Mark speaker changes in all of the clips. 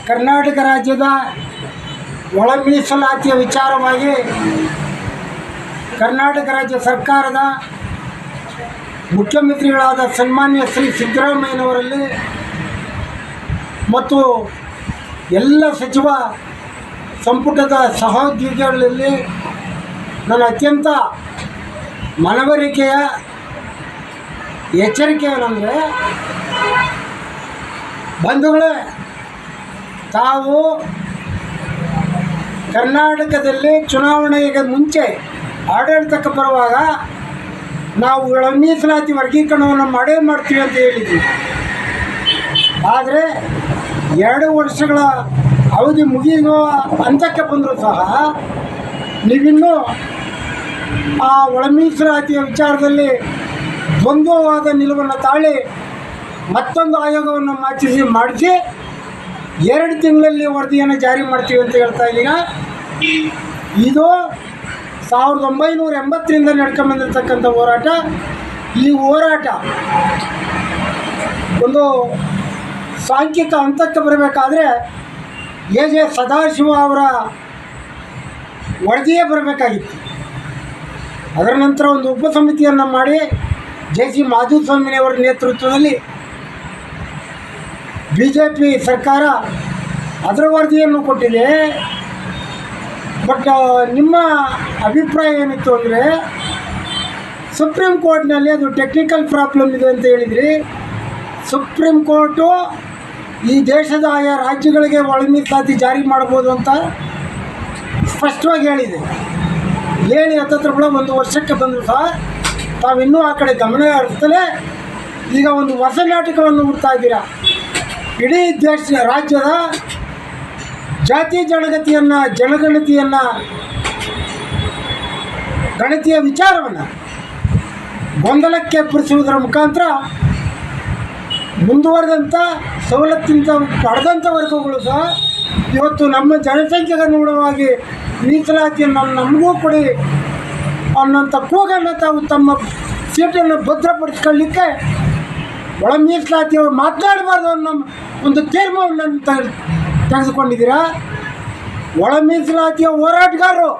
Speaker 1: ಕರ್ನಾಟಕ ರಾಜ್ಯದ ಒಳ ಮೀಸಲಾತಿಯ ವಿಚಾರವಾಗಿ ಕರ್ನಾಟಕ ರಾಜ್ಯ ಸರ್ಕಾರದ ಮುಖ್ಯಮಂತ್ರಿಗಳಾದ ಸನ್ಮಾನ್ಯ ಶ್ರೀ ಸಿದ್ದರಾಮಯ್ಯನವರಲ್ಲಿ ಮತ್ತು ಎಲ್ಲ ಸಚಿವ ಸಂಪುಟದ ಸಹೋದ್ಯೋಗಿಗಳಲ್ಲಿ ನನ್ನ ಅತ್ಯಂತ ಮನವರಿಕೆಯ ಎಚ್ಚರಿಕೆ ಏನಂದರೆ, ಬಂಧುಗಳೇ, ತಾವು ಕರ್ನಾಟಕದಲ್ಲಿ ಚುನಾವಣೆಗೆ ಮುಂಚೆ ಆಡಳಿತಕ್ಕೆ ಬರುವಾಗ ನಾವು ಮೀಸಲಾತಿ ವರ್ಗೀಕರಣವನ್ನು ಮಾಡ್ತೀವಿ ಅಂತ ಹೇಳಿದ್ವಿ. ಆದರೆ 2 ವರ್ಷಗಳ ಅವಧಿ ಮುಗಿಯುವ ಹಂತಕ್ಕೆ ಬಂದರೂ ಸಹ ನೀವಿನ್ನೂ ಆ ಒಳ ಮೀಸಲಾತಿಯ ವಿಚಾರದಲ್ಲಿ ದ್ವಂದ್ವವಾದ ನಿಲುವನ್ನು ತಾಳಿ ಮತ್ತೊಂದು ಆಯೋಗವನ್ನು ಮಾಡಿಸಿ 2 ತಿಂಗಳಲ್ಲಿ ವರದಿಯನ್ನು ಜಾರಿ ಮಾಡ್ತೀವಿ ಅಂತ ಹೇಳ್ತಾ ಇದ್ದೀಗ. ಇದು 1980ರಿಂದ ನಡ್ಕೊಂಬಂದಿರ್ತಕ್ಕಂಥ ಹೋರಾಟ. ಈ ಹೋರಾಟ ಒಂದು ಸಾಂಖ್ಯಿಕ ಹಂತಕ್ಕೆ ಬರಬೇಕಾದ್ರೆ ಎ ಸದಾಶಿವ ಅವರ ವರದಿಯೇ ಬರಬೇಕಾಗಿತ್ತು. ಅದರ ನಂತರ ಒಂದು ಉಪಸಮಿತಿಯನ್ನು ಮಾಡಿ ಜೆ.ಸಿ. ಮಾಧುಸ್ವಾಮಿಯವರ ನೇತೃತ್ವದಲ್ಲಿ BJP ಸರ್ಕಾರ ಅದರ ವರದಿಯನ್ನು ಕೊಟ್ಟಿದೆ. ಬಟ್ ನಿಮ್ಮ ಅಭಿಪ್ರಾಯ ಏನಿತ್ತು ಅಂದರೆ, ಸುಪ್ರೀಂ ಕೋರ್ಟ್ನಲ್ಲಿ ಅದು ಟೆಕ್ನಿಕಲ್ ಪ್ರಾಬ್ಲಮ್ ಇದೆ ಅಂತ ಹೇಳಿದ್ರಿ. ಸುಪ್ರೀಂ ಕೋರ್ಟು ಈ ದೇಶದ ಆಯಾ ರಾಜ್ಯಗಳಿಗೆ ಒಳ ಮೀಸಲಾತಿ ಜಾರಿ ಮಾಡ್ಬೋದು ಅಂತ ಸ್ಪಷ್ಟವಾಗಿ ಹೇಳಿದೆ. ಹೇಳಿ ಹತ್ತತ್ರ ಕೂಡ 1 ವರ್ಷಕ್ಕೆ ಬಂದರೂ ಸಹ ತಾವಿನ್ನೂ ಆ ಕಡೆ ಗಮನ ಹರಿಸ್ತಲೇ ಈಗ ಒಂದು ಹೊಸ ನಾಟಕವನ್ನು ಹುಡ್ತಾ ಇದ್ದೀರಾ. ಇಡೀ ರಾಜ್ಯದ ಜಾತಿ ಗಣತಿಯ ವಿಚಾರವನ್ನು ಗೊಂದಲಕ್ಕೆ ಪಡಿಸುವುದರ ಮುಖಾಂತರ ಮುಂದುವರೆದಂಥ ಸವಲತ್ತಿಂದ ಪಡೆದಂಥ ವರ್ಗಗಳು ಸಹ ಇವತ್ತು ನಮ್ಮ ಜನಸಂಖ್ಯೆಗೆ ಅನುಗುಣವಾಗಿ ಮೀಸಲಾತಿಯನ್ನು ನಮಗೂ ಕೊಡಿ ಅನ್ನೋಂಥ ಕೂಗನ್ನು ತಾವು ತಮ್ಮ ಸೀಟನ್ನು ಭದ್ರಪಡಿಸ್ಕೊಳ್ಳಿಕ್ಕೆ ಒಳ ಮೀಸಲಾತಿಯವರು ಮಾತನಾಡಬಾರ್ದು ಅನ್ನೋ ಒಂದು ತೀರ್ಮಾನವನ್ನು ತೆಗೆದುಕೊಂಡಿದ್ದೀರಾ. ಒಳ ಮೀಸಲಾತಿಯ ಹೋರಾಟಗಾರರು,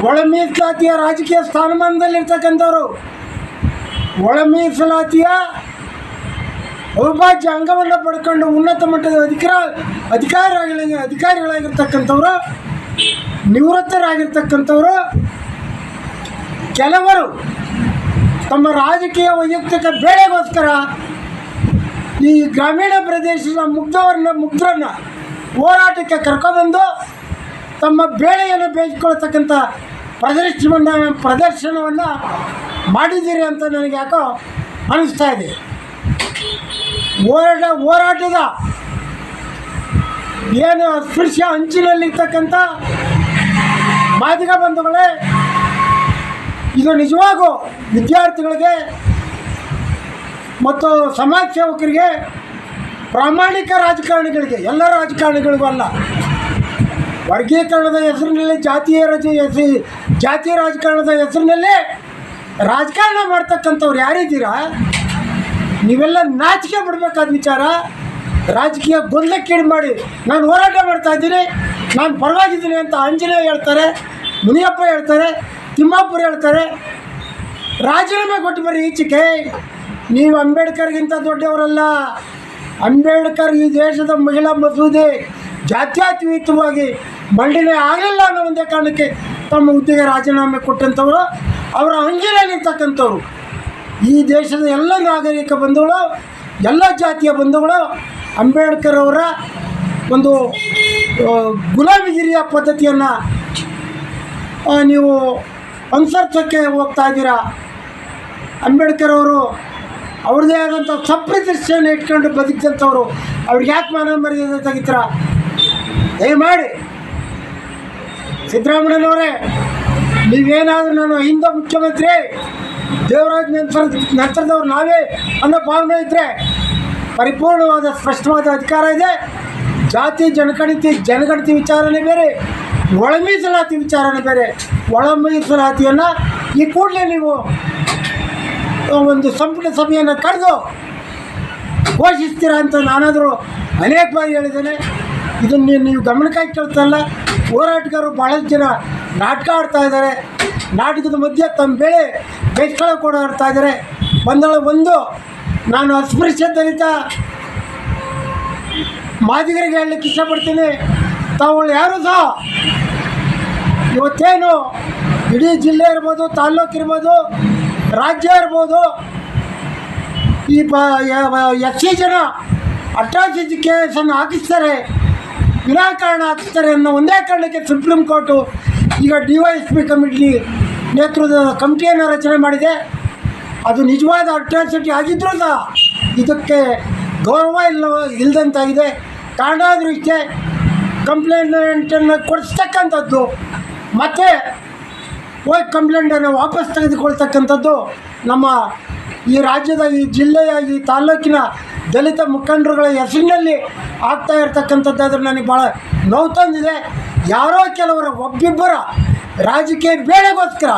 Speaker 1: ಒಳ ಮೀಸಲಾತಿಯ ರಾಜಕೀಯ ಸ್ಥಾನಮಾನದಲ್ಲಿರ್ತಕ್ಕಂಥವ್ರು, ಒಳ ಮೀಸಲಾತಿಯ ಅವಿಭಾಜ್ಯ ಅಂಗವನ್ನು ಪಡ್ಕೊಂಡು ಉನ್ನತ ಮಟ್ಟದ ಅಧಿಕಾರಿಗಳಾಗಿರ್ತಕ್ಕಂಥವ್ರು, ನಿವೃತ್ತರಾಗಿರ್ತಕ್ಕಂಥವ್ರು, ಕೆಲವರು ತಮ್ಮ ರಾಜಕೀಯ ವೈಯಕ್ತಿಕ ಬೇಳೆಗೋಸ್ಕರ ಈ ಗ್ರಾಮೀಣ ಪ್ರದೇಶದ ಮುಗ್ಧರನ್ನು ಹೋರಾಟಕ್ಕೆ ಕರ್ಕೊಬಂದು ತಮ್ಮ ಬೇಳೆಯನ್ನು ಬೇಯಿಸ್ಕೊಳ್ತಕ್ಕಂಥ ಪ್ರದರ್ಶನವನ್ನು ಮಾಡಿದ್ದೀರಿ ಅಂತ ನನಗೆ ಯಾಕೋ ಅನ್ನಿಸ್ತಾ ಇದೆ. ಹೋರಾಟದ ಏನು ಅಸ್ಪೃಶ್ಯ ಅಂಚಿನಲ್ಲಿರ್ತಕ್ಕಂಥ ಮಾದಿಗ ಬಂಧುಗಳೇ, ಇದು ನಿಜವಾಗೂ ವಿದ್ಯಾರ್ಥಿಗಳಿಗೆ ಮತ್ತು ಸಮಾಜ ಸೇವಕರಿಗೆ, ಪ್ರಾಮಾಣಿಕ ರಾಜಕಾರಣಿಗಳಿಗೆ, ಎಲ್ಲ ರಾಜಕಾರಣಿಗಳಿಗೂ ಅಲ್ಲ, ವರ್ಗೀಕರಣದ ಹೆಸರಿನಲ್ಲಿ ಜಾತಿಯ ರಾಜಕಾರಣದ ಹೆಸರಿನಲ್ಲಿ ರಾಜಕಾರಣ ಮಾಡ್ತಕ್ಕಂಥವ್ರು ಯಾರಿದ್ದೀರಾ? ನೀವೆಲ್ಲ ನಾಚಿಕೆ ಬಿಡಬೇಕಾದ ವಿಚಾರ. ರಾಜಕೀಯ ಗೊಂದಲಕ್ಕೀಡು ಮಾಡಿ ನಾನು ಹೋರಾಟ ಮಾಡ್ತಾಯಿದ್ದೀನಿ, ನಾನು ಪರವಾಗಿದ್ದೀನಿ ಅಂತ ಆಂಜನೇಯ ಹೇಳ್ತಾರೆ, ಮುನಿಯಪ್ಪ ಹೇಳ್ತಾರೆ, ತಿಮ್ಮಾಪುರ ಹೇಳ್ತಾರೆ. ರಾಜೀನಾಮೆ ಕೊಟ್ಟು ಬರ್ರಿ ಈಚೆಗೆ. ನೀವು ಅಂಬೇಡ್ಕರ್ಗಿಂತ ದೊಡ್ಡವರಲ್ಲ. ಅಂಬೇಡ್ಕರ್ ಈ ದೇಶದ ಮಹಿಳಾ ಮಸೂದೆ ಜಾತ್ಯತೀತವಾಗಿ ಮಂಡನೆ ಆಗಲಿಲ್ಲ ಅನ್ನೋ ಒಂದೇ ಕಾರಣಕ್ಕೆ ತಮ್ಮ ಹುದ್ದೆಗೆ ರಾಜೀನಾಮೆ ಕೊಟ್ಟಂಥವರು, ಅವರ ಅಂಗಿನಲ್ಲಿರ್ತಕ್ಕಂಥವ್ರು. ಈ ದೇಶದ ಎಲ್ಲ ನಾಗರಿಕ ಬಂಧುಗಳು, ಎಲ್ಲ ಜಾತಿಯ ಬಂಧುಗಳು ಅಂಬೇಡ್ಕರ್ ಅವರ ಒಂದು ಗುಲಾಮಿಗಿರಿಯ ಪದ್ಧತಿಯನ್ನು ನೀವು ಅನುಸರಿಸೋಕ್ಕೆ ಹೋಗ್ತಾ ಇದ್ದೀರಾ. ಅಂಬೇಡ್ಕರ್ ಅವರು ಅವ್ರದ್ದೇ ಆದಂಥ ಸಪ್ರದರ್ಶನ ಇಟ್ಕೊಂಡು ಬದುಕಿದಂಥವ್ರು, ಅವ್ರಿಗೆ ಯಾಕೆ ಮಾನ ಮರ್ಯಾದೆ ತೆಗಿತೀರ? ದಯಮಾಡಿ ಸಿದ್ದರಾಮಯ್ಯನವರೇ, ನೀವೇನಾದರೂ ನಾನು ಹಿಂದೆ ಮುಖ್ಯಮಂತ್ರಿ ದೇವರಾಜ್ ನಂತರದವ್ರು ನಾವೇ ಅನ್ನೋ ಭಾವನೆ ಇದ್ದರೆ ಪರಿಪೂರ್ಣವಾದ ಸ್ಪಷ್ಟವಾದ ಅಧಿಕಾರ ಇದೆ. ಜಾತಿ ಜನಗಣತಿ ವಿಚಾರನೇ ಬೇರೆ, ಒಳ ಮೀಸಲಾತಿ ವಿಚಾರನೇ ಬೇರೆ. ಒಳ ಮೀಸಲಾತಿಯನ್ನು ಈ ಕೂಡಲೇ ನೀವು ಒಂದು ಸಂಪುಟ ಸಭೆಯನ್ನು ಕರೆದು ಘೋಷಿಸ್ತೀರಾ ಅಂತ ನಾನಾದರೂ ಅನೇಕ ಬಾರಿ ಹೇಳಿದ್ದೇನೆ. ಇದನ್ನು ನೀವು ಗಮನಕ್ಕೆ ಕೇಳ್ತಲ್ಲ. ಹೋರಾಟಗಾರರು ಭಾಳಷ್ಟು ಜನ ನಾಟಕ ಆಡ್ತಾ ಇದ್ದಾರೆ. ನಾಟಕದ ಮಧ್ಯೆ ತಮ್ಮ ಬೆಳೆ ಬೇಯಿಸ್ಕೊಳ್ಳೋಕೆ ಓಡಾಡ್ತಾ ಇದ್ದಾರೆ. ಒಂದು ನಾನು ಅಸ್ಪೃಶ್ಯ ದಲಿತ ಮಾದಿಗರಿಗೆ ಹೇಳಲಿಕ್ಕೆ ಇಷ್ಟಪಡ್ತೀನಿ, ತಾವುಗಳು ಯಾರು ಸಹ ಇವತ್ತೇನು ಇಡೀ ಜಿಲ್ಲೆ ಇರ್ಬೋದು, ತಾಲ್ಲೂಕು ಇರ್ಬೋದು, ರಾಜ್ಯ ಇರ್ಬೋದು, ಈ ಹೆಚ್ಚು ಜನ ಅಟ್ರಾಸಿಟಿ ಕೇಸನ್ನು ಹಾಕಿಸ್ತಾರೆ, ವಿನಾಕಾರಣ ಹಾಕಿಸ್ತಾರೆ ಅನ್ನೋ ಒಂದೇ ಕಾರಣಕ್ಕೆ ಸುಪ್ರೀಂ ಕೋರ್ಟು ಈಗ DYSP ಕಮಿಟಿ ನೇತೃತ್ವದ ಕಮಿಟಿಯನ್ನು ರಚನೆ ಮಾಡಿದೆ. ಅದು ನಿಜವಾದ ಅಟ್ರಾಸಿಟಿ ಆಗಿದ್ದರೂ ಸಹ ಇದಕ್ಕೆ ಗೌರವ ಇಲ್ಲದಂತಾಗಿದೆ. ಕಾರಣ ಆದರೂ ಇಷ್ಟೇ, ಕಂಪ್ಲೇಂಟನ್ನು ಕೊಡಿಸ್ತಕ್ಕಂಥದ್ದು ಮತ್ತು ಹೋಗಿ ಕಂಪ್ಲೇಂಟನ್ನು ವಾಪಸ್ ತೆಗೆದುಕೊಳ್ತಕ್ಕಂಥದ್ದು ನಮ್ಮ ಈ ರಾಜ್ಯದ, ಈ ಜಿಲ್ಲೆಯ, ಈ ತಾಲ್ಲೂಕಿನ ದಲಿತ ಮುಖಂಡರುಗಳ ಹೆಸರಿನಲ್ಲಿ ಆಗ್ತಾ ಇರ್ತಕ್ಕಂಥದ್ದಾದ್ರೆ ನನಗೆ ಭಾಳ ನೋವು ತಂದಿದೆ. ಯಾರೋ ಕೆಲವರ ಒಬ್ಬಿಬ್ಬರ ರಾಜಕೀಯ ಬೇಳೆಗೋಸ್ಕರ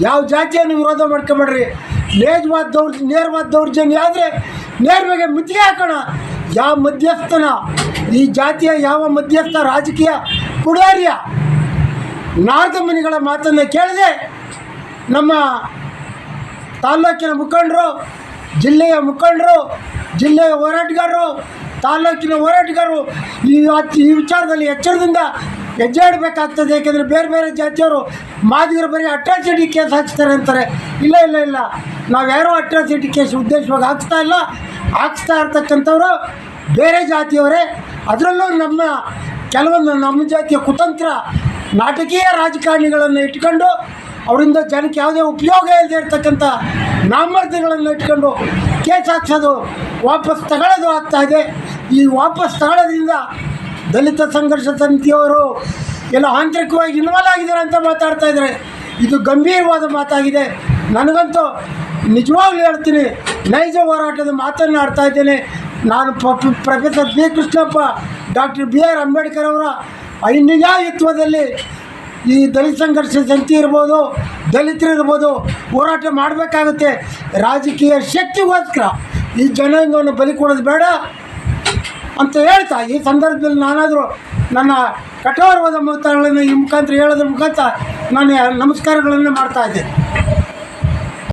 Speaker 1: ಯಾವ ಜಾತಿಯನ್ನು ವಿರೋಧ ಮಾಡ್ಕೊಂಬೇಡ್ರಿ. ನೇರವಾದ ದೌರ್ಜನ್ಯ ಆದರೆ ನೇರವಾಗಿ ಮುತ್ತಿಗೆ ಹಾಕೋಣ. ಯಾವ ಮಧ್ಯಸ್ಥನ, ಈ ಜಾತಿಯ ಯಾವ ಮಧ್ಯಸ್ಥ ರಾಜಕೀಯ ಪುಡಾರಿಯ ನಾರ್ದಮನಿಗಳ ಮಾತನ್ನು ಕೇಳದೆ ನಮ್ಮ ತಾಲ್ಲೂಕಿನ ಮುಖಂಡರು, ಜಿಲ್ಲೆಯ ಮುಖಂಡರು, ಜಿಲ್ಲೆಯ ಹೋರಾಟಗಾರರು, ತಾಲ್ಲೂಕಿನ ಹೋರಾಟಗಾರರು ಈ ವಿಚಾರದಲ್ಲಿ ಎಚ್ಚರದಿಂದ ಹೆಜ್ಜೆ ಇಡಬೇಕಾಗ್ತದೆ. ಏಕೆಂದರೆ ಬೇರೆ ಬೇರೆ ಜಾತಿಯವರು ಮಾದಿಗರು ಬರೀ ಅಟ್ರಾಸಿಟಿ ಕೇಸ್ ಹಾಕ್ಸ್ತಾರೆ ಅಂತಾರೆ. ಇಲ್ಲ, ನಾವು ಯಾರೋ ಅಟ್ರಾಸಿಟಿ ಕೇಸ್ ಉದ್ದೇಶವಾಗಿ ಹಾಕ್ಸ್ತಾ ಇರ್ತಕ್ಕಂಥವ್ರು ಬೇರೆ ಜಾತಿಯವರೇ. ಅದರಲ್ಲೂ ನಮ್ಮ ಜಾತಿಯ ಕುತಂತ್ರ ನಾಟಕೀಯ ರಾಜಕಾರಣಿಗಳನ್ನು ಇಟ್ಕೊಂಡು ಅವರಿಂದ ಜನಕ್ಕೆ ಯಾವುದೇ ಉಪಯೋಗ ಇಲ್ಲದೆ ಇರ್ತಕ್ಕಂಥ ನಾಮರ್ದಿಗಳನ್ನು ಇಟ್ಕೊಂಡು ಕೇಸ್ ಹಾಕ್ಸೋದು, ವಾಪಸ್ ತಗೊಳ್ಳೋದು ಆಗ್ತಾಯಿದೆ. ಈ ವಾಪಸ್ ತಗೊಳ್ಳೋದ್ರಿಂದ ದಲಿತ ಸಂಘರ್ಷ ಸಮಿತಿಯವರು ಎಲ್ಲ ಆಂತರಿಕವಾಗಿ ಇನ್ವಾಲ್ವ್ ಆಗಿದ್ದಾರೆ ಅಂತ ಮಾತಾಡ್ತಾ ಇದ್ದಾರೆ. ಇದು ಗಂಭೀರವಾದ ಮಾತಾಗಿದೆ. ನನಗಂತೂ ನಿಜವಾಗ್ಲೂ ಹೇಳ್ತೀನಿ, ನೈಜ ಹೋರಾಟದ ಮಾತನ್ನು ಆಡ್ತಾ ಇದ್ದೇನೆ. ನಾನು professor B Krishnappa, doctor BR Ambedkar ಅವರ ಅಹಿಂಸಾಯುತ್ವದಲ್ಲಿ ಈ ದಲಿತ ಸಂಘರ್ಷ ಸಮಿತಿ ಇರ್ಬೋದು, ದಲಿತರಿರ್ಬೋದು ಹೋರಾಟ ಮಾಡಬೇಕಾಗುತ್ತೆ. ರಾಜಕೀಯ ಶಕ್ತಿಗೋಸ್ಕರ ಈ ಜನಾಂಗವನ್ನು ಬಲಿ ಕೊಡೋದು ಬೇಡ ಅಂತ ಹೇಳ್ತಾ, ಈ ಸಂದರ್ಭದಲ್ಲಿ ನಾನಾದರೂ ನನ್ನ ಕಠೋರವಾದ ಮಾತುಗಳನ್ನು ಈ ಮುಖಾಂತರ ಹೇಳೋದ್ರ ಮುಖಾಂತರ ನಾನು ನಮಸ್ಕಾರಗಳನ್ನು ಮಾಡ್ತಾಯಿದ್ದೆ.